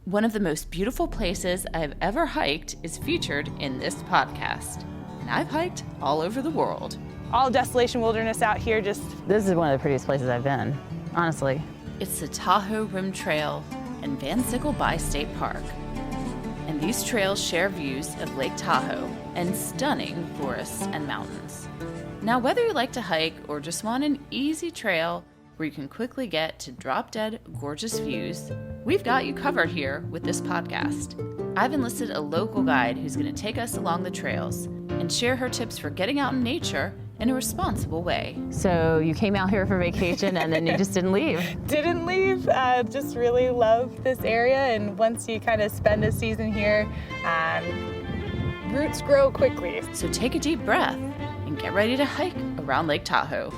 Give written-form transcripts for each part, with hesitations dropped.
One of the most beautiful places I've ever hiked is featured in this podcast. And I've hiked all over the world. All Desolation Wilderness out here just... This is one of the prettiest places I've been, honestly. It's the Tahoe Rim Trail and Sickle Bi-State Park. And these trails share views of Lake Tahoe and stunning forests and mountains. Now, whether you like to hike or just want an easy trail where you can quickly get to drop-dead gorgeous views, we've got you covered here with this podcast. I've enlisted a local guide who's going to take us along the trails and share her tips for getting out in nature in a responsible way. So you came out here for vacation and then you just didn't leave? Didn't leave, just really love this area, and once you kind of spend a season here, roots grow quickly. So take a deep breath and get ready to hike around Lake Tahoe.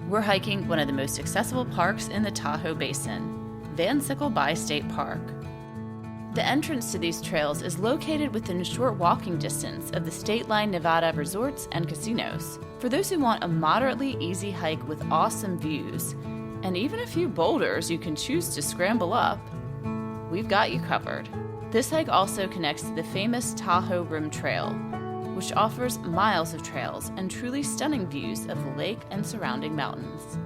We're hiking one of the most accessible parks in the Tahoe Basin, Sickle Bi-State Park. The entrance to these trails is located within a short walking distance of the Stateline Nevada resorts and casinos. For those who want a moderately easy hike with awesome views, and even a few boulders you can choose to scramble up, we've got you covered. This hike also connects to the famous Tahoe Rim Trail, which offers miles of trails and truly stunning views of the lake and surrounding mountains.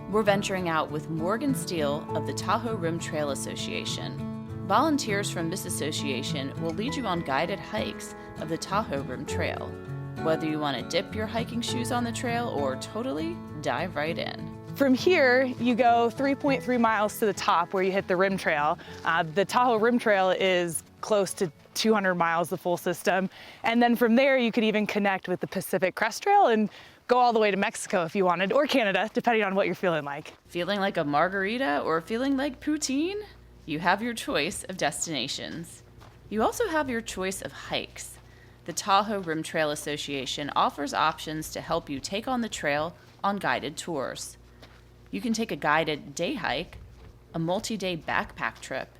We're venturing out with Morgan Steele of the Tahoe Rim Trail Association. Volunteers from this association will lead you on guided hikes of the Tahoe Rim Trail, whether you want to dip your hiking shoes on the trail or totally dive right in. From here, you go 3.3 miles to the top where you hit the Rim Trail. The Tahoe Rim Trail is close to 200 miles, the full system. And then from there, you could even connect with the Pacific Crest Trail and go all the way to Mexico if you wanted, or Canada, depending on what you're feeling like. Feeling like a margarita or feeling like poutine? You have your choice of destinations. You also have your choice of hikes. The Tahoe Rim Trail Association offers options to help you take on the trail on guided tours. You can take a guided day hike, a multi-day backpack trip,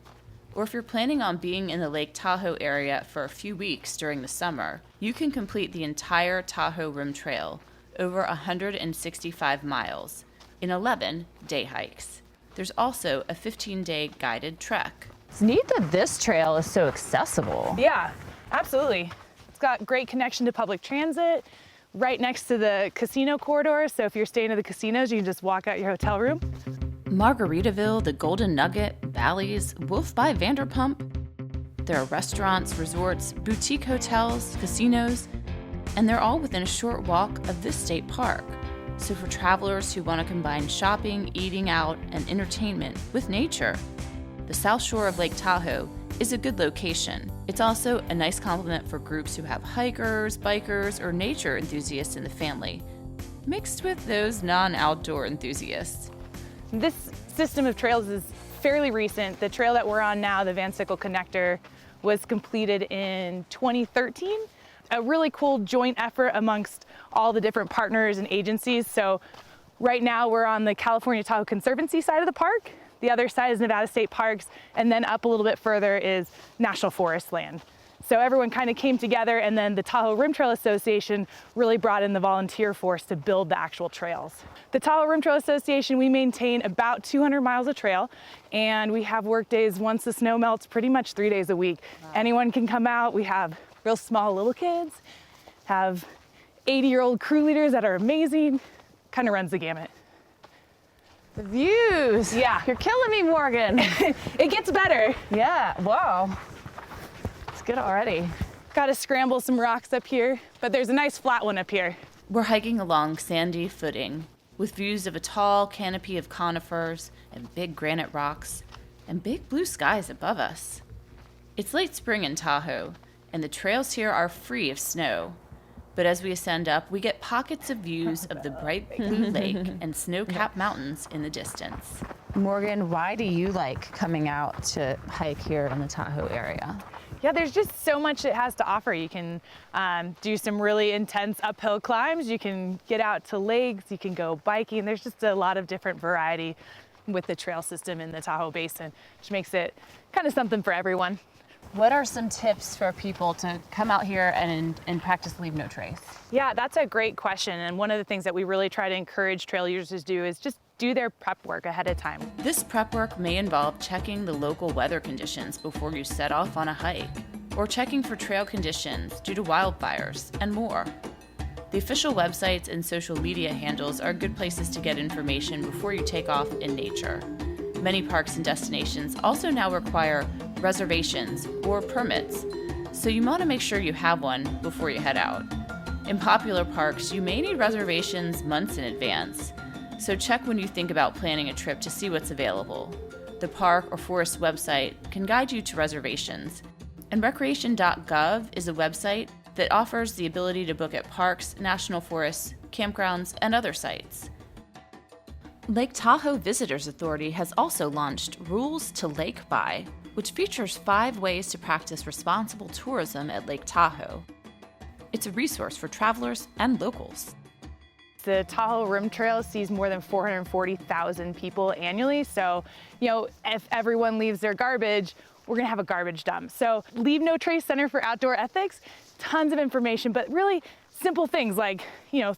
or if you're planning on being in the Lake Tahoe area for a few weeks during the summer, you can complete the entire Tahoe Rim Trail, over 165 miles, in 11 day hikes. There's also a 15-day guided trek. It's neat that this trail is so accessible. Yeah, absolutely. It's got great connection to public transit, right next to the casino corridor, so if you're staying at the casinos, you can just walk out your hotel room. Margaritaville, the Golden Nugget, Bally's, Wolf by Vanderpump. There are restaurants, resorts, boutique hotels, casinos, and they're all within a short walk of this state park. So for travelers who want to combine shopping, eating out, and entertainment with nature, the South Shore of Lake Tahoe is a good location. It's also a nice complement for groups who have hikers, bikers, or nature enthusiasts in the family, mixed with those non-outdoor enthusiasts. This system of trails is fairly recent. The trail that we're on now, the Van Sickle Connector, was completed in 2013. A really cool joint effort amongst all the different partners and agencies. So right now we're on the California Tahoe Conservancy side of the park. The other side is Nevada State Parks, and then up a little bit further is National Forest land. So everyone kind of came together, and then the Tahoe Rim Trail Association really brought in the volunteer force to build the actual trails. The Tahoe Rim Trail Association, we maintain about 200 miles of trail, and we have work days once the snow melts, pretty much 3 days a week. Wow. Anyone can come out. We have real small little kids, have 80-year-old crew leaders that are amazing, kind of runs the gamut. The views. Yeah. You're killing me, Morgan. It gets better. Yeah, wow. It's good already. Got to scramble some rocks up here, but there's a nice flat one up here. We're hiking along sandy footing with views of a tall canopy of conifers and big granite rocks and big blue skies above us. It's late spring in Tahoe, and the trails here are free of snow. But as we ascend up, we get pockets of views of the bright blue lake and snow-capped mountains in the distance. Morgan, why do you like coming out to hike here in the Tahoe area? Yeah, there's just so much it has to offer. You can do some really intense uphill climbs. You can get out to lakes. You can go biking. There's just a lot of different variety with the trail system in the Tahoe Basin, which makes it kind of something for everyone. What are some tips for people to come out here and practice leave no trace? Yeah, that's a great question. And one of the things that we really try to encourage trail users to do is just do their prep work ahead of time. This prep work may involve checking the local weather conditions before you set off on a hike, or checking for trail conditions due to wildfires, and more. The official websites and social media handles are good places to get information before you take off in nature. Many parks and destinations also now require reservations or permits, so you want to make sure you have one before you head out. In popular parks, you may need reservations months in advance, so check when you think about planning a trip to see what's available. The park or forest website can guide you to reservations, and recreation.gov is a website that offers the ability to book at parks, national forests, campgrounds, and other sites. Lake Tahoe Visitors Authority has also launched Rules to Lake By, which features 5 ways to practice responsible tourism at Lake Tahoe. It's a resource for travelers and locals. The Tahoe Rim Trail sees more than 440,000 people annually. So, if everyone leaves their garbage, we're gonna have a garbage dump. So Leave No Trace Center for Outdoor Ethics, tons of information, but really simple things like,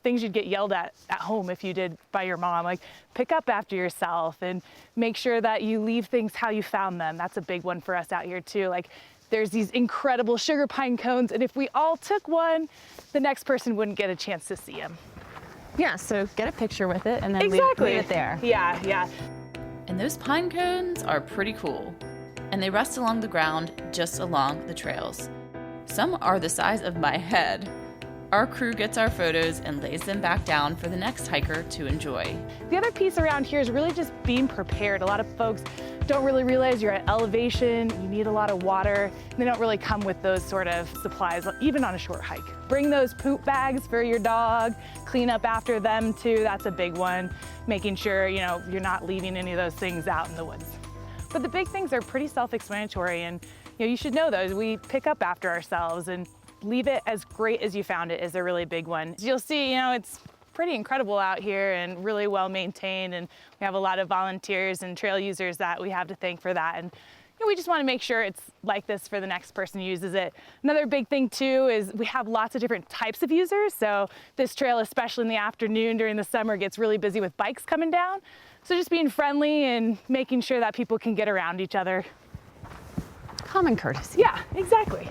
things you'd get yelled at home if you did by your mom, like pick up after yourself and make sure that you leave things how you found them. That's a big one for us out here too. Like there's these incredible sugar pine cones, and if we all took one, the next person wouldn't get a chance to see them. Yeah, so get a picture with it and then leave it there. Yeah. And those pine cones are pretty cool, and they rest along the ground just along the trails. Some are the size of my head. Our crew gets our photos and lays them back down for the next hiker to enjoy. The other piece around here is really just being prepared. A lot of folks don't really realize you're at elevation, you need a lot of water. They don't really come with those sort of supplies, even on a short hike. Bring those poop bags for your dog, clean up after them too, that's a big one. Making sure, you're not leaving any of those things out in the woods. But the big things are pretty self-explanatory, and you should know those. We pick up after ourselves, and leave it as great as you found it is a really big one. You'll see, it's pretty incredible out here and really well maintained, and we have a lot of volunteers and trail users that we have to thank for that. And we just want to make sure it's like this for the next person who uses it. Another big thing too is we have lots of different types of users. So this trail, especially in the afternoon during the summer, gets really busy with bikes coming down. So just being friendly and making sure that people can get around each other. Common courtesy. Yeah, exactly.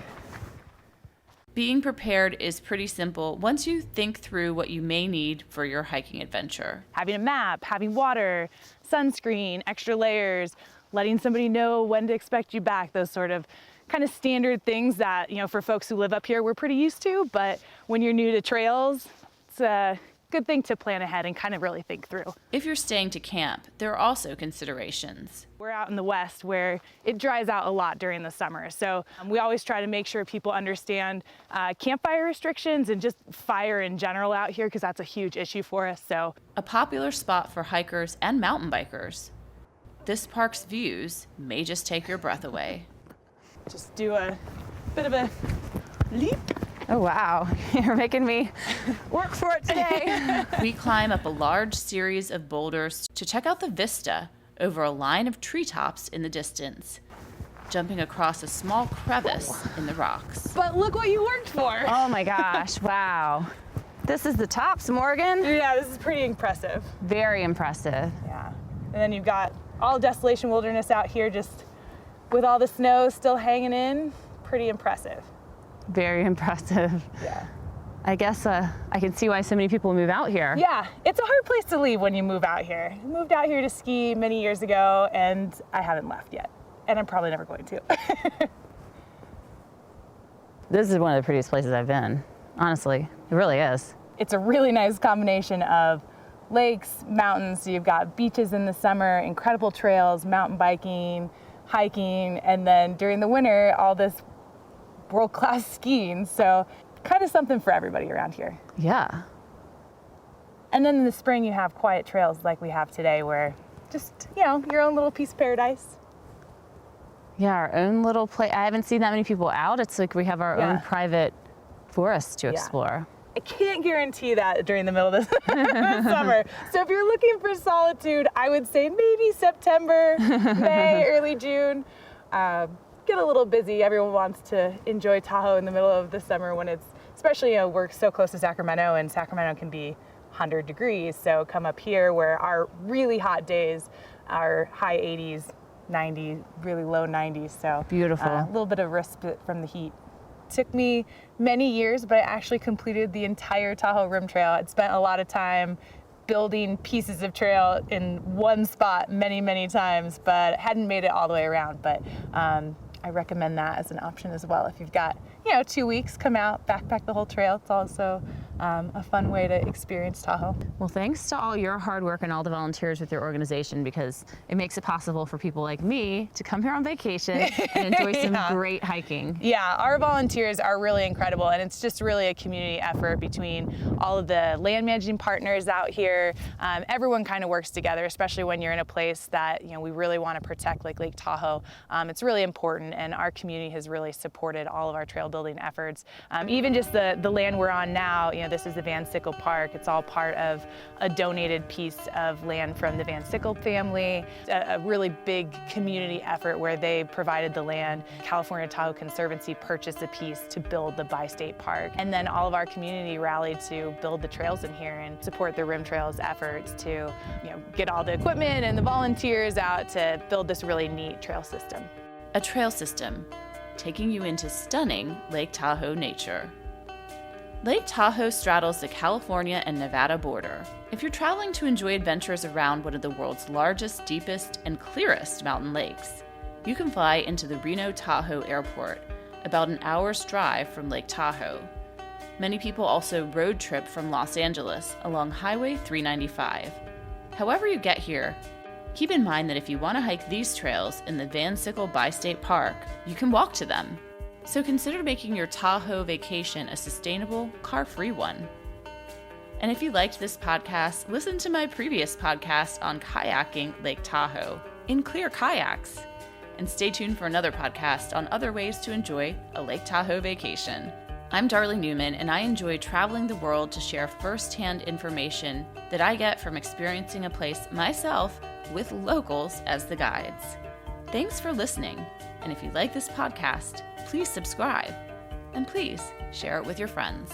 Being prepared is pretty simple once you think through what you may need for your hiking adventure. Having a map, having water, sunscreen, extra layers, letting somebody know when to expect you back, those sort of kind of standard things that, for folks who live up here, we're pretty used to, but when you're new to trails, it's a good thing to plan ahead and kind of really think through. If you're staying to camp, there are also considerations. We're out in the West where it dries out a lot during the summer. So we always try to make sure people understand campfire restrictions and just fire in general out here, because that's a huge issue for us. So a popular spot for hikers and mountain bikers. This park's views may just take your breath away. Just do a bit of a leap. Oh, wow. You're making me work for it today. We climb up a large series of boulders to check out the vista over a line of treetops in the distance, jumping across a small crevice in the rocks. But look what you worked for. Oh my gosh, wow. This is the tops, Morgan. Yeah, this is pretty impressive. Very impressive. Yeah. And then you've got all Desolation Wilderness out here just with all the snow still hanging in. Pretty impressive. Very impressive. Yeah. I guess I can see why so many people move out here. Yeah, it's a hard place to leave when you move out here. I moved out here to ski many years ago, and I haven't left yet. And I'm probably never going to. This is one of the prettiest places I've been, honestly. It really is. It's a really nice combination of lakes, mountains. So you've got beaches in the summer, incredible trails, mountain biking, hiking, and then during the winter, all this world-class skiing. So kind of something for everybody around here. Yeah. And then in the spring, you have quiet trails like we have today, where just, your own little piece of paradise. Yeah, our own little place. I haven't seen that many people out. It's like we have our own private forest to explore. I can't guarantee that during the middle of the summer. So if you're looking for solitude, I would say maybe September, May, early June. get a little busy. Everyone wants to enjoy Tahoe in the middle of the summer when it's, especially, we're so close to Sacramento, and Sacramento can be 100 degrees. So come up here where our really hot days are high 80s, 90s, really low 90s. So beautiful. A little bit of respite from the heat. Took me many years, but I actually completed the entire Tahoe Rim Trail. I'd spent a lot of time building pieces of trail in one spot many times, but hadn't made it all the way around. But I recommend that as an option as well. If you've got 2 weeks, come out, backpack the whole trail. It's also a fun way to experience Tahoe. Well, thanks to all your hard work and all the volunteers with your organization, because it makes it possible for people like me to come here on vacation and enjoy some great hiking. Yeah, our volunteers are really incredible, and it's just really a community effort between all of the land managing partners out here. Everyone kind of works together, especially when you're in a place that we really want to protect, like Lake Tahoe. It's really important, and our community has really supported all of our trail building efforts. Even just the land we're on now, this is the Van Sickle Park. It's all part of a donated piece of land from the Van Sickle family, a really big community effort where they provided the land. California Tahoe Conservancy purchased a piece to build the Bi-State Park. And then all of our community rallied to build the trails in here and support the Rim Trail's efforts to get all the equipment and the volunteers out to build this really neat trail system. A trail system, taking you into stunning Lake Tahoe nature. Lake Tahoe straddles the California and Nevada border. If you're traveling to enjoy adventures around one of the world's largest, deepest, and clearest mountain lakes, you can fly into the Reno Tahoe Airport, about an hour's drive from Lake Tahoe. Many people also road trip from Los Angeles along Highway 395. However you get here, keep in mind that if you want to hike these trails in the Van Sickle Bi-State Park, you can walk to them. So consider making your Tahoe vacation a sustainable, car-free one. And if you liked this podcast, listen to my previous podcast on kayaking Lake Tahoe in clear kayaks. And stay tuned for another podcast on other ways to enjoy a Lake Tahoe vacation. I'm Darley Newman, and I enjoy traveling the world to share firsthand information that I get from experiencing a place myself with locals as the guides. Thanks for listening, and if you like this podcast, please subscribe, and please share it with your friends.